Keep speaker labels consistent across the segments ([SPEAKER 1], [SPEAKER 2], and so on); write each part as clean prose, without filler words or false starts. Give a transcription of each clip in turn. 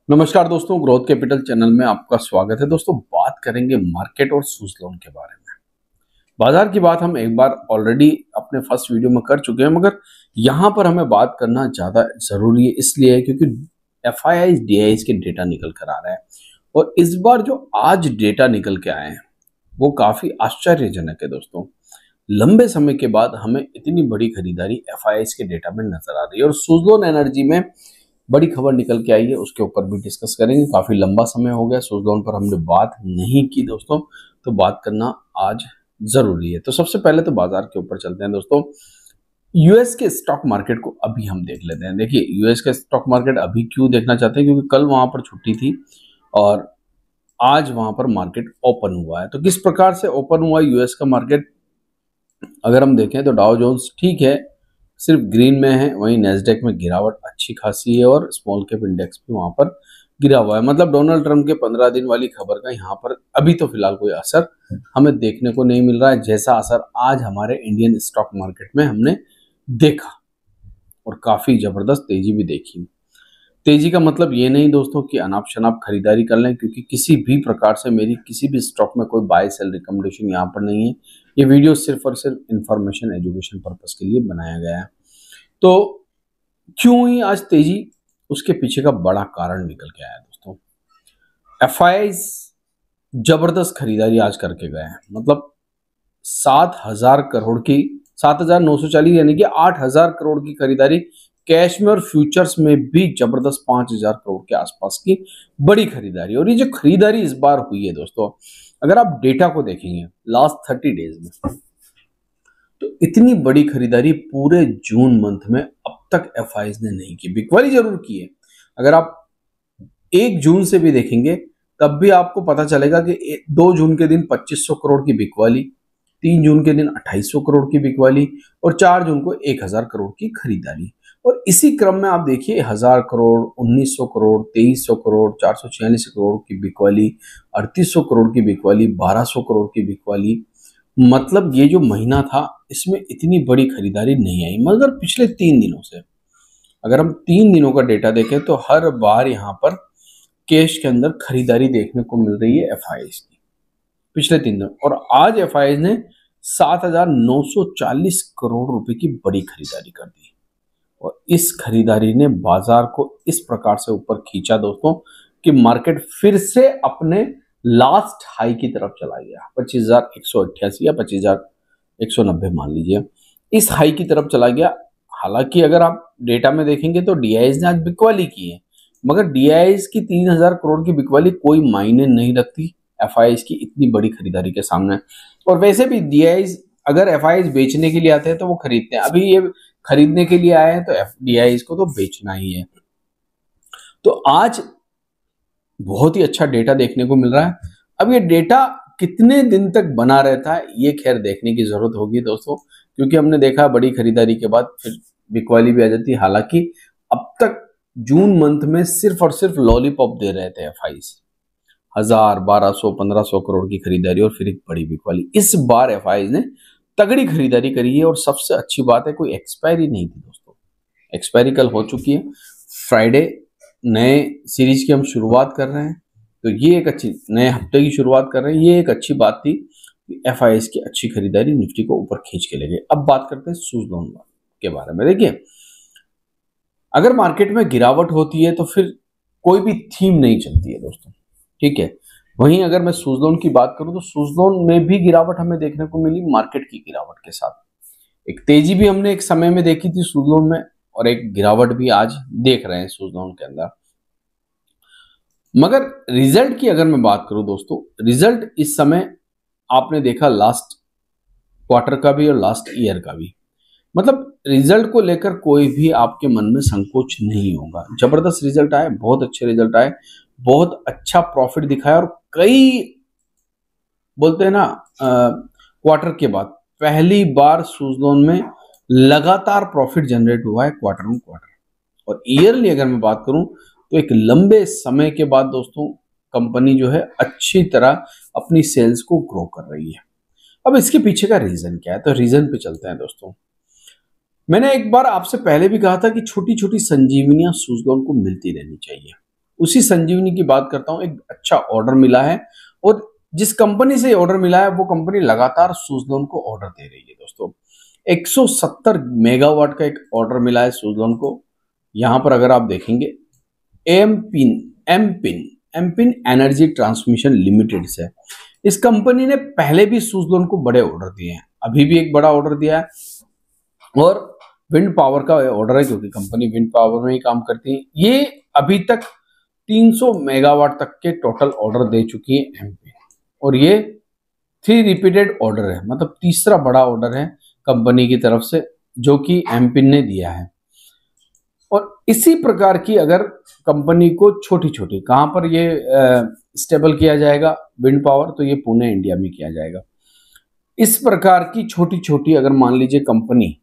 [SPEAKER 1] नमस्कार दोस्तों, growth capital channel में आपका स्वागत है। दोस्तों, बात करेंगे मार्केट और सूजलोन के बारे में। बाजार की बात हम एक बार ऑलरेडी अपने फर्स्ट वीडियो में कर चुके हैं, मगर यहाँ पर हमें बात करना ज़्यादा ज़रूरी है, इसलिए है क्योंकि एफआईआई डीआईज के डेटा निकल कर आ रहा है। और इस बार जो आज डेटा निकल के आए हैं वो काफ़ी आश्चर्यजनक है। दोस्तों, लंबे समय के बाद हमें इतनी बड़ी खरीदारी एफआईआई के डेटा में नजर आ रही है और सूजलोन एनर्जी में बड़ी खबर निकल के आई है, उसके ऊपर भी डिस्कस करेंगे। काफी लंबा समय हो गया सूजलोन पर हमने बात नहीं की दोस्तों, तो बात करना आज जरूरी है। तो सबसे पहले तो बाजार के ऊपर चलते हैं दोस्तों। यूएस के स्टॉक मार्केट को अभी हम देख लेते हैं। देखिए, यूएस का स्टॉक मार्केट अभी क्यों देखना चाहते हैं, क्योंकि कल वहां पर छुट्टी थी और आज वहां पर मार्केट ओपन हुआ है। तो किस प्रकार से ओपन हुआ यूएस का मार्केट, अगर हम देखें तो डाउ जोन्स ठीक है, सिर्फ ग्रीन में है। वहीं नेस्डेक में गिरावट अच्छी खासी है और स्मॉल कैप इंडेक्स भी वहां पर गिरा हुआ है। मतलब डोनाल्ड ट्रंप के 15 दिन वाली खबर का यहाँ पर अभी तो फिलहाल कोई असर हमें देखने को नहीं मिल रहा है, जैसा असर आज हमारे इंडियन स्टॉक मार्केट में हमने देखा और काफी जबरदस्त तेजी भी देखी। तेजी का मतलब ये नहीं दोस्तों कि अनाप शनाप खरीदारी कर लें, क्योंकि किसी भी प्रकार से मेरी किसी भी स्टॉक में कोई बाय सेल रिकमेंडेशन यहाँ पर नहीं है। ये वीडियो सिर्फ और सिर्फ इंफॉर्मेशन एजुकेशन पर्पस के लिए बनाया गया है। तो क्यों हुई आज तेजी, उसके पीछे का बड़ा कारण निकल के आया दोस्तों। एफआईआई जबरदस्त खरीदारी आज करके गए हैं। मतलब 7,000 करोड़ की, 7,940 यानी कि 8,000 करोड़ की खरीदारी कैश में और फ्यूचर्स में भी जबरदस्त 5,000 करोड़ के आसपास की बड़ी खरीदारी। और ये जो खरीदारी इस बार हुई है दोस्तों, अगर आप डेटा को देखेंगे लास्ट 30 डेज में, तो इतनी बड़ी खरीदारी पूरे जून मंथ में अब तक एफआईआई ने नहीं की। बिकवाली जरूर की है। अगर आप 1 जून से भी देखेंगे तब भी आपको पता चलेगा कि 2 जून के दिन 2500 करोड़ की बिकवाली, 3 जून के दिन 2800 करोड़ की बिकवाली और 4 जून को 1000 करोड़ की खरीदारी। और इसी क्रम में आप देखिए 1000 करोड़, 1900 करोड़, 2300 करोड़, 446 करोड़ की बिकवाली, 3800 करोड़ की बिकवाली, 1200 करोड़ की बिकवाली। मतलब ये जो महीना था इसमें इतनी बड़ी खरीदारी नहीं आई। मगर पिछले 3 दिनों से अगर हम 3 दिनों का डेटा देखें तो हर बार यहाँ पर कैश के अंदर खरीदारी देखने को मिल रही है एफआईआई की पिछले 3 दिनों। और आज एफआईआई ने 7,940 करोड़ रुपए की बड़ी खरीदारी कर दी और इस खरीदारी ने बाजार को इस प्रकार से ऊपर खींचा दोस्तों कि मार्केट फिर से अपने लास्ट हाई की तरफ चला गया। 25,188 या 25,190 मान लीजिए, इस हाई की तरफ चला गया। हालांकि अगर आप डेटा में देखेंगे तो डीआईएस ने आज बिकवाली की है, मगर डीआईएस की 3,000 करोड़ की बिकवाली कोई मायने नहीं रखती एफआईआई की इतनी बड़ी खरीदारी के सामने। और वैसे भी डीआईएस, अगर एफआईआई बेचने के लिए आते हैं तो वो खरीदते हैं। अभी ये खरीदने के लिए आए हैं तो डीआईएस को तो बेचना ही है। तो आज बहुत ही अच्छा डेटा देखने को मिल रहा है। अब ये डेटा कितने दिन तक बना रहता है ये खैर देखने की जरूरत होगी दोस्तों, क्योंकि हमने देखा बड़ी खरीदारी के बाद फिर बिकवाली भी आ जाती है। हालांकि अब तक जून मंथ में सिर्फ और सिर्फ लॉलीपॉप दे रहे थे एफआईआई, 1000, 1200, 1500 करोड़ की खरीदारी और फिर एक बड़ी बिकवाली। इस बार एफआईआई ने तगड़ी खरीदारी करी है और सबसे अच्छी बात है कोई एक्सपायरी नहीं थी दोस्तों। एक्सपायरी कल हो चुकी है। फ्राइडे नए सीरीज की हम शुरुआत कर रहे हैं, तो ये एक अच्छी, नए हफ्ते की शुरुआत कर रहे हैं, ये एक अच्छी बात थी कि एफआईआई की अच्छी खरीदारी निफ्टी को ऊपर खींच के ले गए। अब बात करते हैं सूजलोन के बारे में। देखिए, अगर मार्केट में गिरावट होती है तो फिर कोई भी थीम नहीं चलती है दोस्तों, ठीक है। वहीं अगर मैं सूजलोन की बात करूं तो सूजलोन में भी गिरावट हमें देखने को मिली मार्केट की गिरावट के साथ। एक तेजी भी हमने एक समय में देखी थी सूजलोन में और एक गिरावट भी आज देख रहे हैं सूजलोन के अंदर। मगर रिजल्ट की अगर मैं बात करूं दोस्तों, रिजल्ट इस समय आपने देखा लास्ट क्वार्टर का भी और लास्ट ईयर का भी। मतलब रिजल्ट को लेकर कोई भी आपके मन में संकोच नहीं होगा। जबरदस्त रिजल्ट आए, बहुत अच्छे रिजल्ट आए, बहुत अच्छा प्रॉफिट दिखाया और कई, बोलते हैं ना, क्वार्टर के बाद पहली बार सूजलोन में लगातार प्रॉफिट जनरेट हुआ है क्वार्टर ऑन क्वार्टर। और ईयरली अगर मैं बात करूं तो एक लंबे समय के बाद दोस्तों कंपनी जो है अच्छी तरह अपनी सेल्स को ग्रो कर रही है। अब इसके पीछे का रीजन क्या है, तो रीजन पे चलते हैं दोस्तों। मैंने एक बार आपसे पहले भी कहा था कि छोटी छोटी संजीवनियां सूजलोन को मिलती रहनी चाहिए। उसी संजीवनी की बात करता हूं। एक अच्छा ऑर्डर मिला है और जिस कंपनी से ऑर्डर मिला है वो कंपनी लगातार सुजलोन को ऑर्डर दे रही है दोस्तों। 170 मेगावाट का एक ऑर्डर मिला है सुजलोन को। यहां पर अगर आप देखेंगे एमपिन एनर्जी ट्रांसमिशन लिमिटेड से, इस कंपनी ने पहले भी सुजलोन को बड़े ऑर्डर दिए हैं, अभी भी एक बड़ा ऑर्डर दिया है और विंड पावर का ऑर्डर है क्योंकि कंपनी विंड पावर में ही काम करती है। ये अभी तक 300 मेगावाट तक के टोटल ऑर्डर दे चुकी है एमपिन और ये 3 रिपीटेड ऑर्डर है, मतलब तीसरा बड़ा ऑर्डर है कंपनी की तरफ से जो कि एमपिन ने दिया है। और इसी प्रकार की अगर कंपनी को छोटी छोटी कहां पर ये स्टेबल किया जाएगा विंड पावर, तो ये पुणे इंडिया में किया जाएगा। इस प्रकार की छोटी छोटी अगर मान लीजिए कंपनी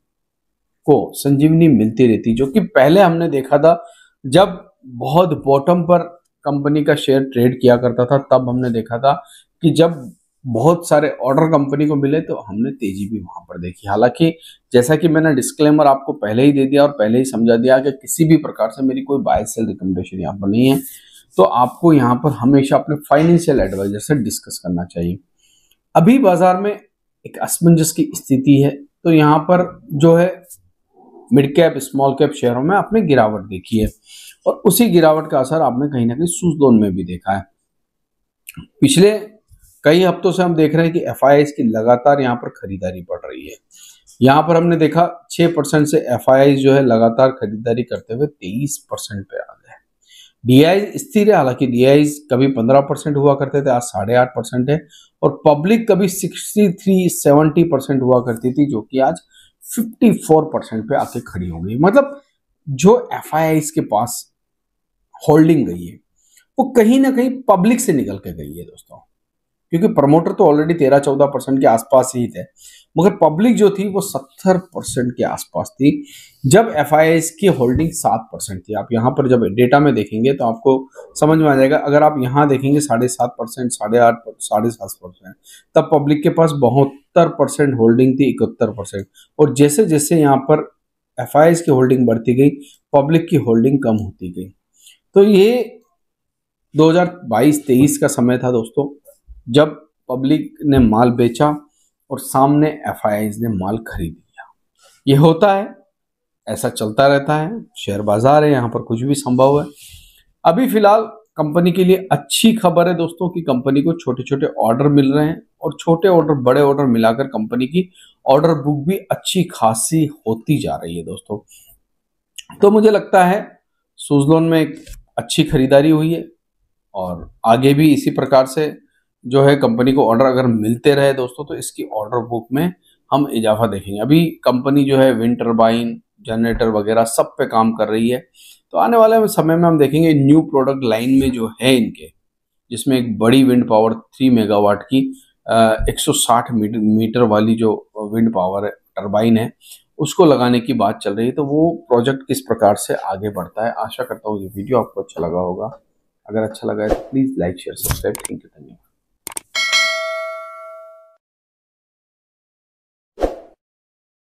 [SPEAKER 1] को संजीवनी मिलती रहती, जो कि पहले हमने देखा था जब बहुत बॉटम पर कंपनी का शेयर ट्रेड किया करता था, तब हमने देखा था कि जब बहुत सारे ऑर्डर कंपनी को मिले तो हमने तेजी भी वहां पर देखी। हालांकि जैसा कि मैंने डिस्क्लेमर आपको पहले ही दे दिया और पहले ही समझा दिया कि किसी भी प्रकार से मेरी कोई बाय सेल रिकमेंडेशन यहाँ पर नहीं है, तो आपको यहाँ पर हमेशा अपने फाइनेंशियल एडवाइजर से डिस्कस करना चाहिए। अभी बाजार में एक असमंजस की स्थिति है, तो यहाँ पर जो है मिड कैप स्मॉल कैप शेयरों में आपने गिरावट देखी है और उसी गिरावट का असर आपने कहीं ना कहीं सुजलोन में भी देखा है। पिछले कई हफ्तों से हम देख रहे हैं कि एफआईआईज की लगातार यहाँ पर खरीदारी बढ़ रही है। यहाँ पर हमने देखा 6% से एफआईआईज जो है लगातार खरीदारी करते हुए 23% पे आ गए। डीआईज स्थिर है, हालांकि डीआईज कभी 15% हुआ करते थे, आज 8.5% है और पब्लिक कभी 63-70% हुआ करती थी, जो कि आज 54% पे आके खड़ी हो गई। मतलब जो एफआईआईज के पास होल्डिंग गई है वो कहीं ना कहीं पब्लिक से निकल के गई है दोस्तों, क्योंकि प्रमोटर तो ऑलरेडी 13-14% के आसपास ही थे, मगर पब्लिक जो थी वो 70% के आसपास थी जब एफआईआईज की होल्डिंग 7% थी। आप यहाँ पर जब डेटा में देखेंगे तो आपको समझ में आ जाएगा। अगर आप यहाँ देखेंगे 7.5%, 8.5%, 7.5%, तब पब्लिक के पास 72% होल्डिंग थी, 71%। और जैसे जैसे यहाँ पर एफआईआईज की होल्डिंग बढ़ती गई, पब्लिक की होल्डिंग कम होती गई। तो ये 2022-23 का समय था दोस्तों, जब पब्लिक ने माल बेचा और सामने एफआईआईज ने माल खरीद लिया। ये होता है, ऐसा चलता रहता है, शेयर बाजार है, यहाँ पर कुछ भी संभव है। अभी फिलहाल कंपनी के लिए अच्छी खबर है दोस्तों कि कंपनी को छोटे छोटे ऑर्डर मिल रहे हैं और छोटे ऑर्डर बड़े ऑर्डर मिलाकर कंपनी की ऑर्डर बुक भी अच्छी खासी होती जा रही है दोस्तों। तो मुझे लगता है सुजलोन में एक अच्छी खरीदारी हुई है और आगे भी इसी प्रकार से जो है कंपनी को ऑर्डर अगर मिलते रहे दोस्तों, तो इसकी ऑर्डर बुक में हम इजाफा देखेंगे। अभी कंपनी जो है विंड टर्बाइन, जनरेटर वगैरह सब पे काम कर रही है, तो आने वाले समय में हम देखेंगे न्यू प्रोडक्ट लाइन में जो है इनके, जिसमें एक बड़ी विंड पावर 3 मेगावाट की 160 मीटर वाली जो विंड पावर टर्बाइन है उसको लगाने की बात चल रही है। तो वो प्रोजेक्ट किस प्रकार से आगे बढ़ता है, आशा करता हूँ ये वीडियो आपको अच्छा लगा होगा। अगर अच्छा लगा है तो please like share subscribe. Thank you.